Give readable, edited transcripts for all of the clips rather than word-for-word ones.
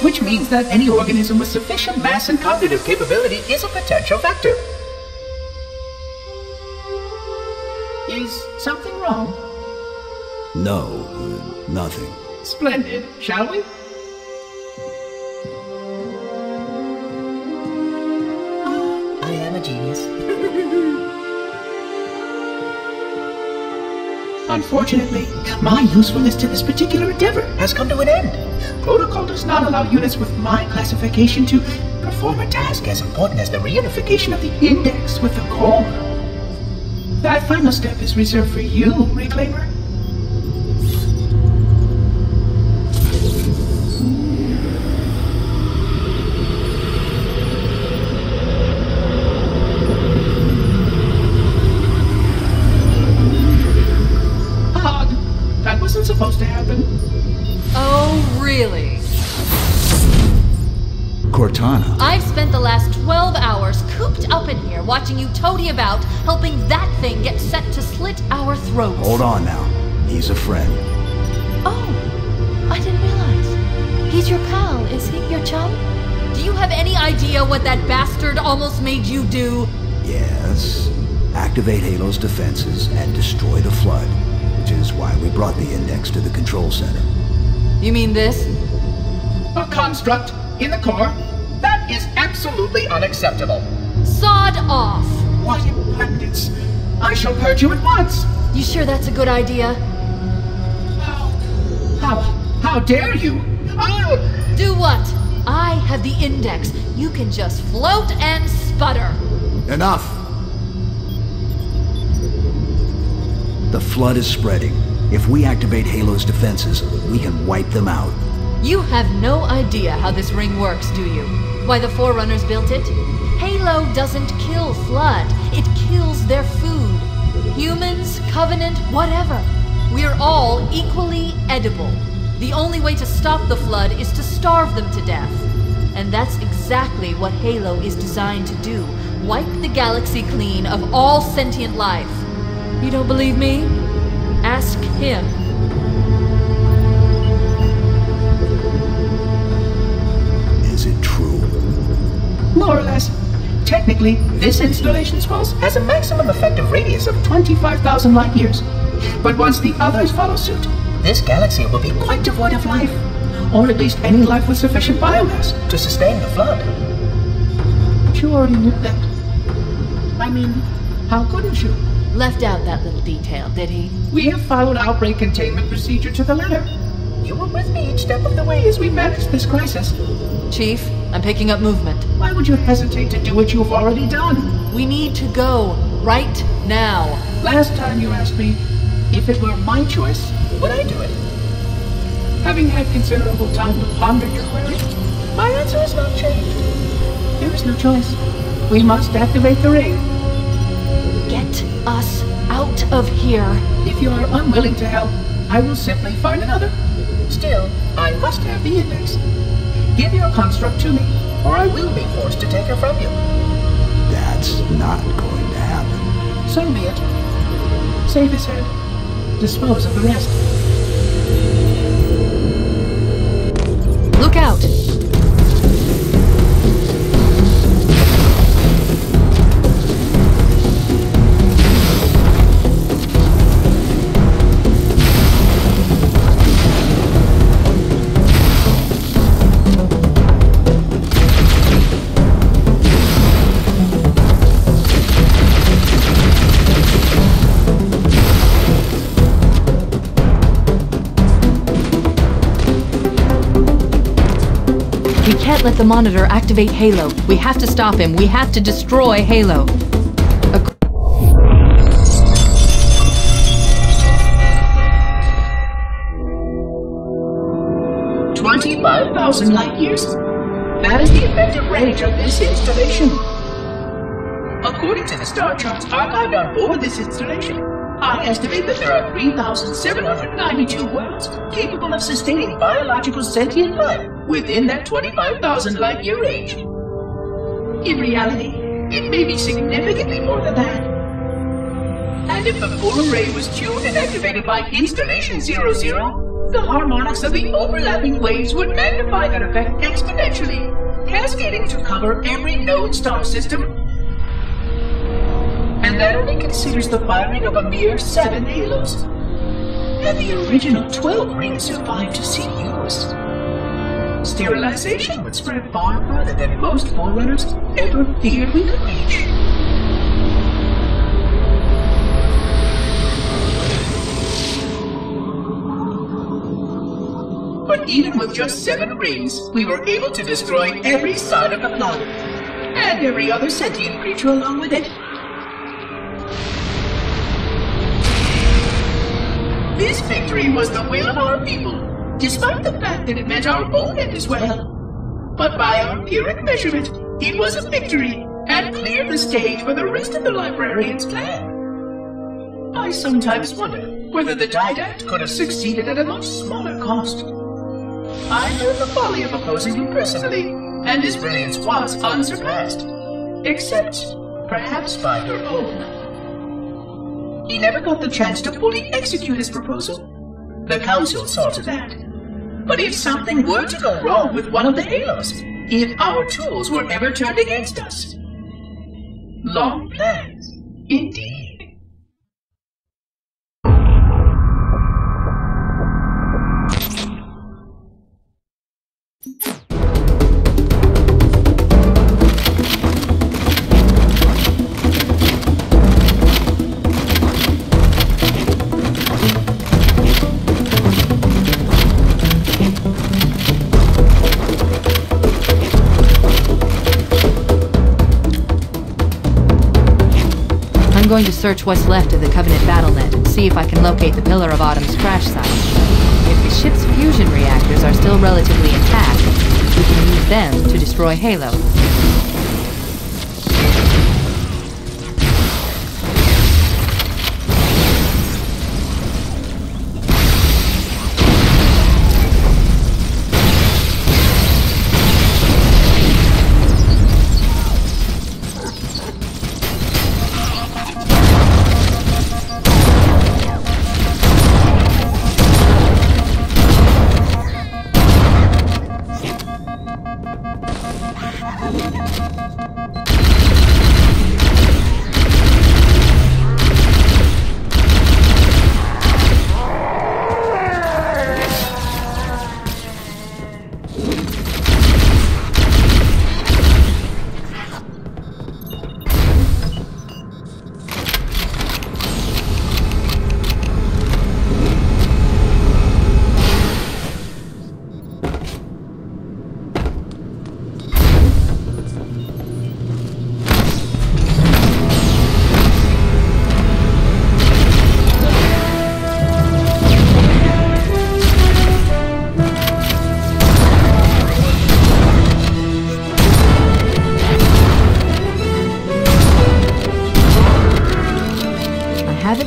which means that any organism with sufficient mass and cognitive capability is a potential vector. Is something wrong? No, nothing. Splendid, shall we? I am a genius. Unfortunately, my usefulness to this particular endeavor has come to an end. Protocol does not allow units with my classification to perform a task as important as the reunification of the index with the core. That final step is reserved for you, Reclaimer. That wasn't supposed to happen. Oh, really? Cortana. I've spent the last 12 hours cooped up in here watching you toady about, helping that thing get set to slit our throats. Hold on now. He's a friend. Oh, I didn't realize. He's your pal, is he? Your chum? Do you have any idea what that bastard almost made you do? Yes. Activate Halo's defenses and destroy the Flood, which is why we brought the index to the control center. You mean this? A construct in the core? That is absolutely unacceptable. Sod off! What impertinence! I shall purge you at once! You sure that's a good idea? How dare you? I'll... Do what? I have the index. You can just float and sputter. Enough! The Flood is spreading. If we activate Halo's defenses, we can wipe them out. You have no idea how this ring works, do you? Why the Forerunners built it? Halo doesn't kill Flood. It kills their food. Humans, Covenant, whatever. We're all equally edible. The only way to stop the Flood is to starve them to death. And that's exactly what Halo is designed to do. Wipe the galaxy clean of all sentient life. You don't believe me? Ask him. Is it true? More or less. Technically, this installation's pulse has a maximum effective radius of 25,000 light years. But once the others follow suit, this galaxy will be quite devoid of life. Or at least any life with sufficient biomass to sustain the Flood. But you already knew that. I mean, how couldn't you? Left out that little detail, did he? We have followed outbreak containment procedure to the letter. You were with me each step of the way as we managed this crisis. Chief, I'm picking up movement. Why would you hesitate to do what you've already done? We need to go, right now. Last time you asked me, if it were my choice, would I do it? Having had considerable time to ponder your query, my answer has not changed. There is no choice. We must activate the ring. Get us out of here. If you are unwilling to help, I will simply find another. Still, I must have the index. Give your construct to me, or I will be forced to take her from you. That's not going to happen. So be it. Save his head. Dispose of the rest. Look out! We can't let the monitor activate Halo. We have to stop him. We have to destroy Halo. 25,000 light years. That is the effective range of this installation. According to the star charts archived on board this installation, I estimate that there are 3,792 worlds capable of sustaining biological sentient life within that 25,000 light-year range. In reality, it may be significantly more than that. And if the full array was tuned and activated by Installation 00, The harmonics of the overlapping waves would magnify that effect exponentially, cascading to cover every known star system. And that only considers the firing of a mere 7 halos. And the original 12 rings survived to see use. Sterilization would spread far further than most Forerunners ever feared we could reach. But even with just 7 rings, we were able to destroy every side of the flood, and every other sentient creature along with it. This victory was the will of our people, despite the fact that it meant our own end as well. But by our empiric measurement, it was a victory, and cleared the stage for the rest of the librarians' plan. I sometimes wonder whether the Didact could have succeeded at a much smaller cost. I know the folly of opposing him personally, and his brilliance was unsurpassed, except perhaps by your own. He never got the chance to fully execute his proposal. The Council saw to that. But if something were to go wrong with one of the halos, if our tools were ever turned against us. Long plans, indeed. I'm going to search what's left of the Covenant BattleNet and see if I can locate the Pillar of Autumn's crash site. If the ship's fusion reactors are still relatively intact, we can use them to destroy Halo.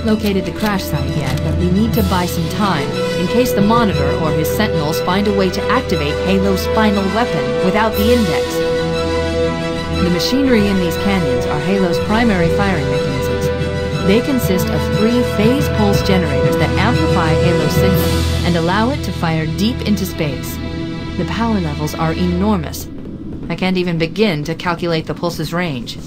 Located the crash site yet, but we need to buy some time in case the Monitor or his Sentinels find a way to activate Halo's final weapon without the Index. The machinery in these canyons are Halo's primary firing mechanisms. They consist of 3 phase pulse generators that amplify Halo's signal and allow it to fire deep into space. The power levels are enormous. I can't even begin to calculate the pulse's range.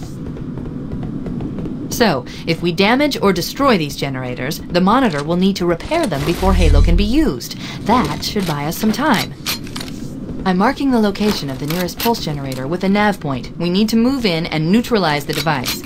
So, if we damage or destroy these generators, the Monitor will need to repair them before Halo can be used. That should buy us some time. I'm marking the location of the nearest pulse generator with a nav point. We need to move in and neutralize the device.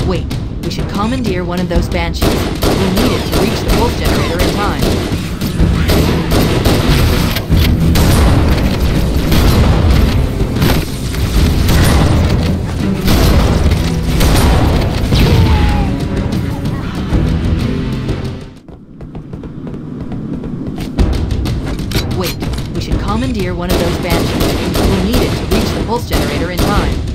Wait, we should commandeer one of those banshees. We'll need it to reach the pulse generator in time. Commandeer one of those banshees. We'll need it to reach the pulse generator in time.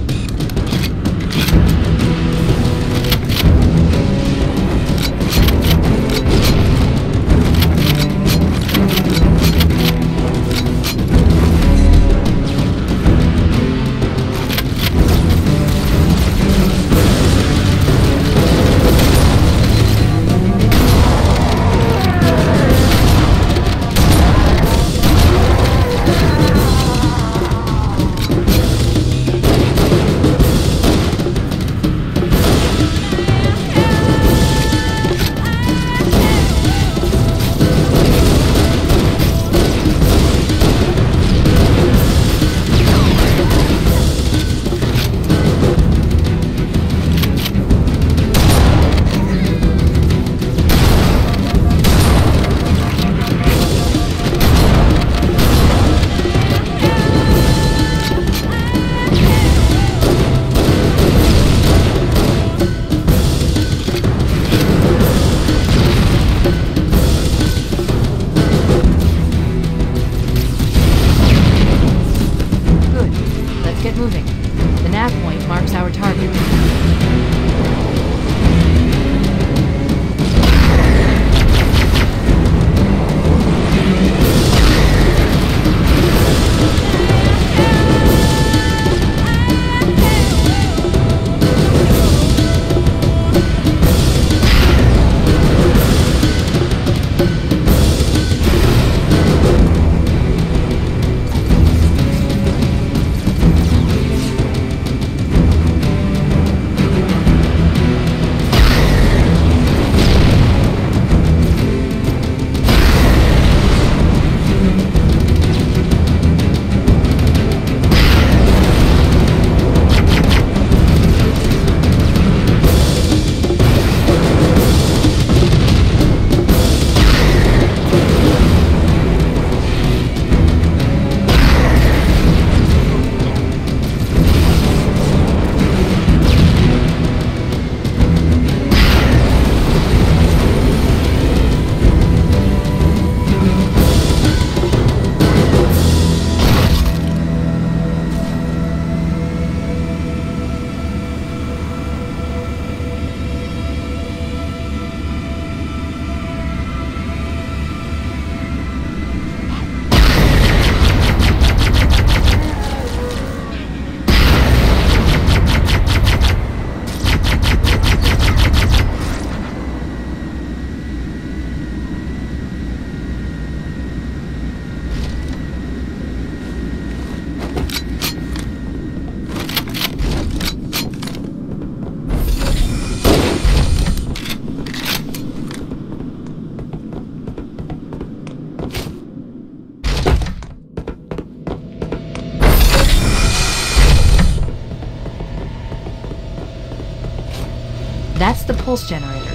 That's the pulse generator.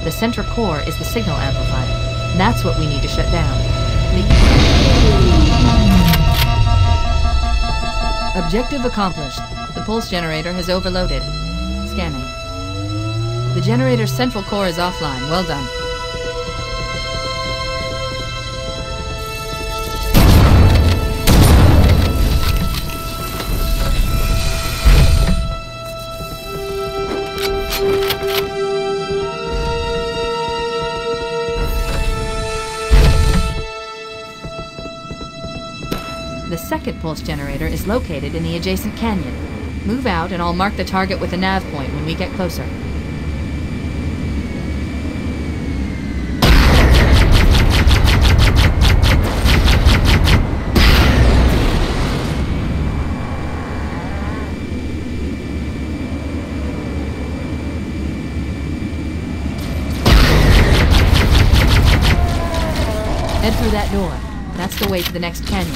The center core is the signal amplifier. That's what we need to shut down. Objective accomplished. The pulse generator has overloaded. Scanning. The generator's central core is offline. Well done. The second pulse generator is located in the adjacent canyon. Move out and I'll mark the target with a nav point when we get closer. Head through that door. That's the way to the next canyon.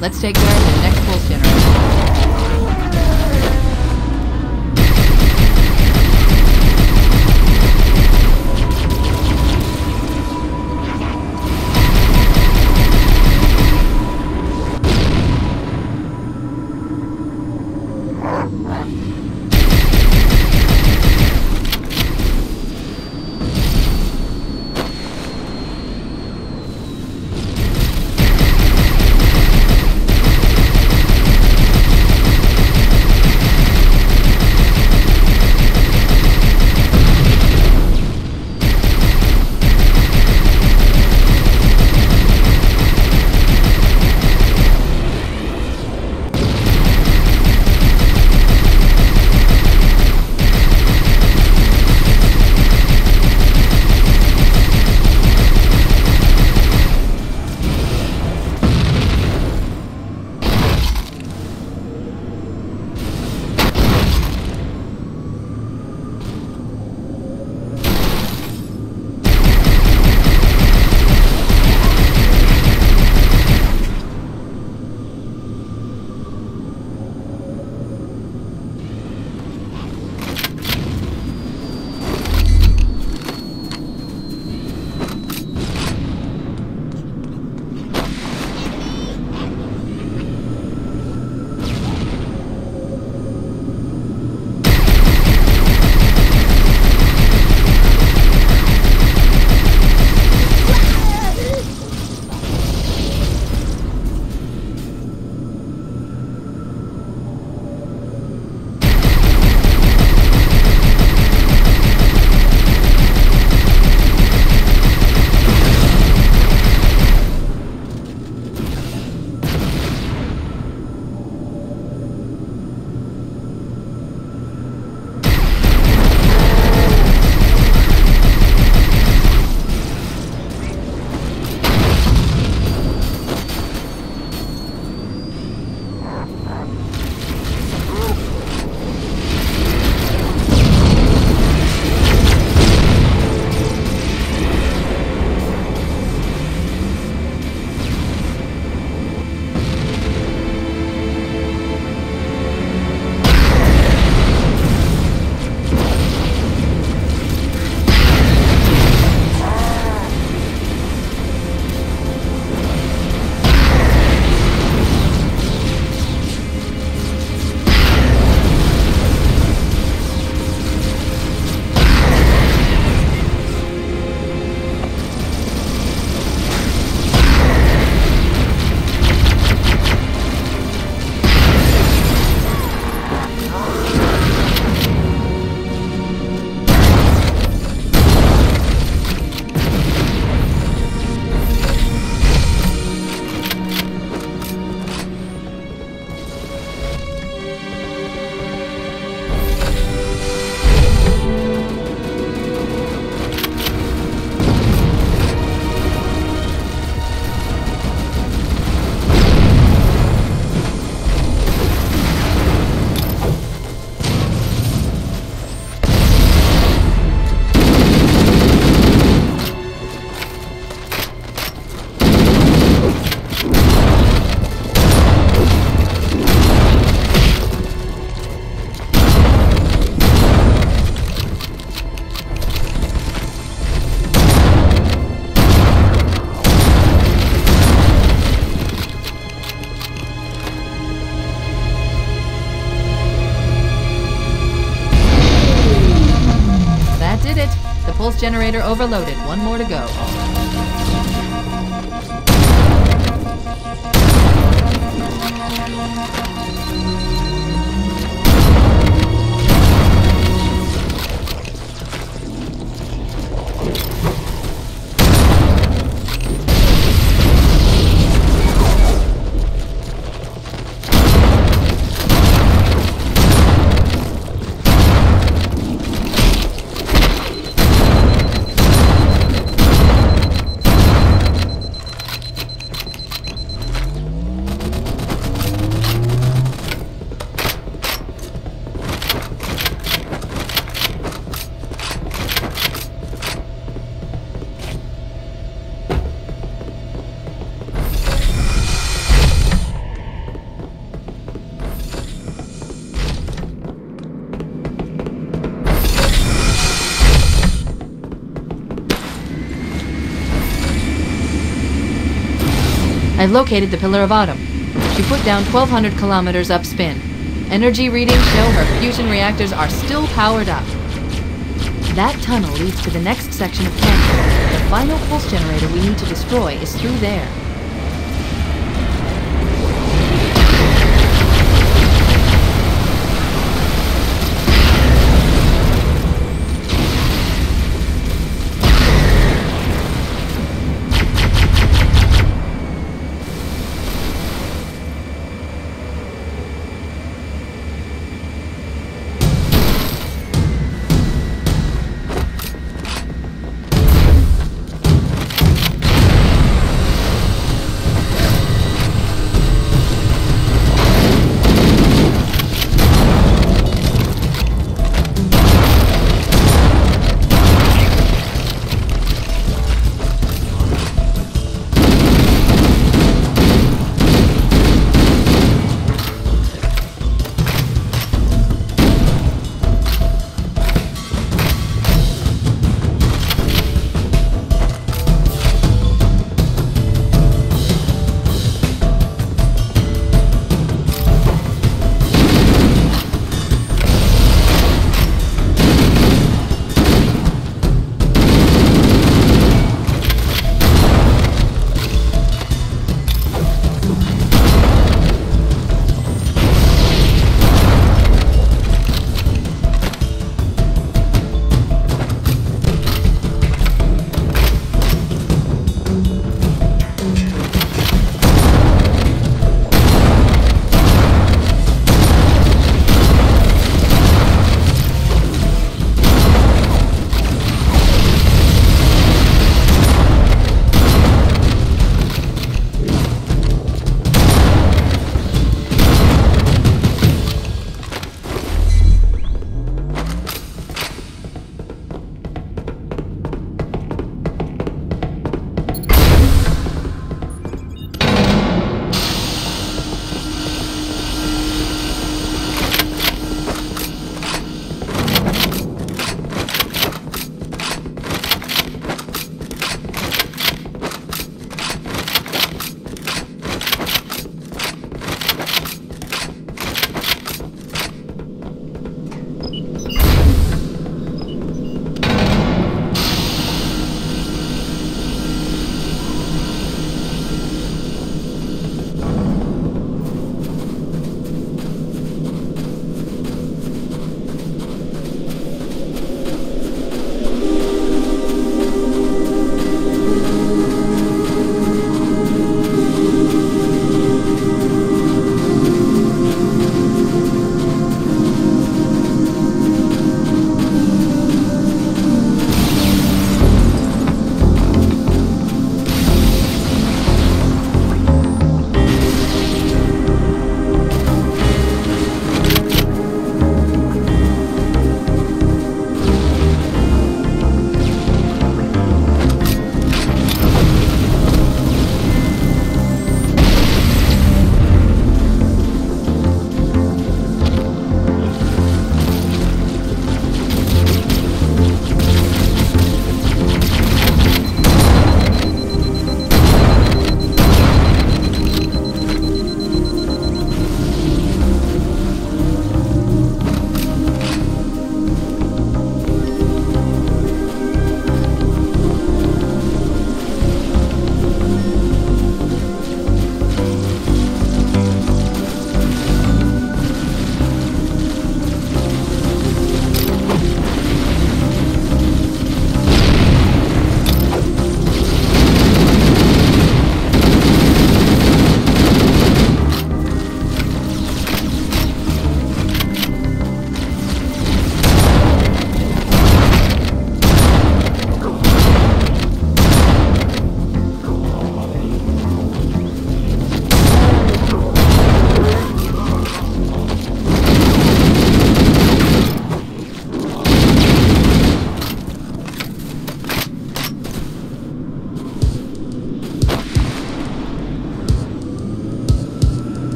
Let's take care of the next pulse generator. Pulse generator overloaded. One more to go. I've located the Pillar of Autumn. She put down 1,200 kilometers upspin. Energy readings show her fusion reactors are still powered up. That tunnel leads to the next section of canyon. The final pulse generator we need to destroy is through there.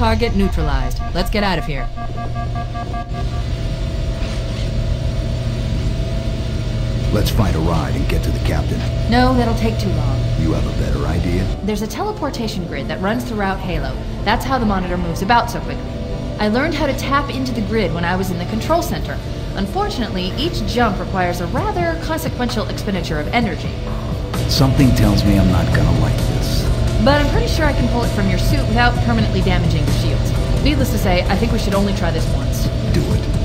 target neutralized. Let's get out of here. Let's find a ride and get to the captain. No, that'll take too long. You have a better idea? There's a teleportation grid that runs throughout Halo. That's how the monitor moves about so quickly. I learned how to tap into the grid when I was in the control center. Unfortunately, each jump requires a rather consequential expenditure of energy. Something tells me I'm not gonna like this. But I'm pretty sure I can pull it from your suit without permanently damaging the shields. Needless to say, I think we should only try this once. Do it.